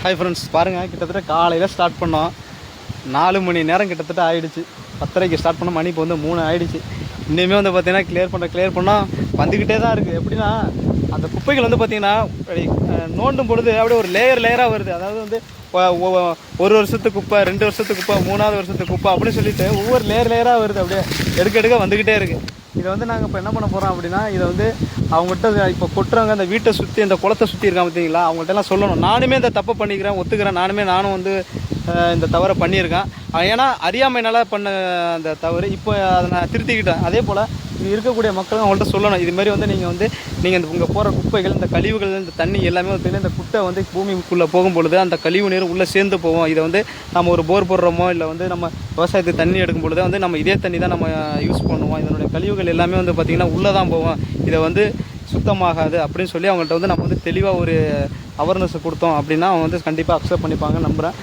Hi friends, பாருங்கள், கிட்டத்தட்ட காலையில் ஸ்டார்ட் பண்ணோம். 4 மணி நேரம் கிட்டத்தட்ட ஆகிடுச்சு. 10:30க்கு ஸ்டார்ட் பண்ணோம், மணி இப்போ வந்து 3 ஆகிடுச்சு. இன்னுமே வந்து பார்த்திங்கன்னா கிளியர் பண்ணால் வந்துக்கிட்டே தான் இருக்குது. எப்படின்னா அந்த குப்பைகள் வந்து பார்த்திங்கன்னா நோண்டும் பொழுது அப்படியே ஒரு லேயராக வருது. அதாவது வந்து 1 வருஷத்துக்கு குப்பை, 2 வருஷத்துக்கு குப்பை, 3ஆவது வருஷத்துக்கு குப்பை அப்படின்னு சொல்லிட்டு ஒவ்வொரு லேயராக வருது. அப்படியே எடுக்க வந்துக்கிட்டே இருக்குது. இதை வந்து நாங்கள் இப்போ என்ன பண்ண போகிறோம் அப்படின்னா, இதை வந்து அவங்ககிட்ட இப்போ கொட்டுறவங்க அந்த வீட்டை சுற்றி இந்த குளத்தை சுற்றி இருக்காங்க பார்த்தீங்களா, அவங்கள்ட்டலாம் சொல்லணும். நானுமே இந்த தப்பை பண்ணிக்கிறேன், ஒத்துக்கிறேன். நானும் வந்து இந்த தவறை பண்ணியிருக்கேன். ஏன்னா அறியாமையினால் பண்ண அந்த தவறு இப்போ அதை நான் திருத்திக்கிட்டேன். அதே போல் இது இருக்கக்கூடிய மக்களும் அவங்கள்ட்ட சொல்லணும். இதுமாரி வந்து நீங்கள் இந்த உங்கள் போகிற குப்பைகள், இந்த கழிவுகள், இந்த தண்ணி எல்லாமே வந்து இந்த குட்டை வந்து பூமிக்குள்ளே போகும்பொழுது அந்த கழிவு நீர் உள்ளே சேர்ந்து போவோம். இதை வந்து நம்ம ஒரு போர் போடுறோமோ இல்லை வந்து நம்ம விவசாயத்துக்கு தண்ணி எடுக்கும் பொழுது வந்து நம்ம இதே தண்ணி தான் நம்ம யூஸ் பண்ணுவோம். இதனுடைய கழிவுகள் எல்லாமே வந்து பார்த்திங்கன்னா உள்ளே தான் போவோம். இதை வந்து சுத்தமாகாது அப்படின்னு சொல்லி அவங்கள்ட்ட வந்து நம்ம வந்து தெளிவாக ஒரு அவேர்னஸ் கொடுத்தோம் அப்படின்னா அவங்க வந்து கண்டிப்பாக அக்செப்ட் பண்ணிப்பாங்க நம்புகிறேன்.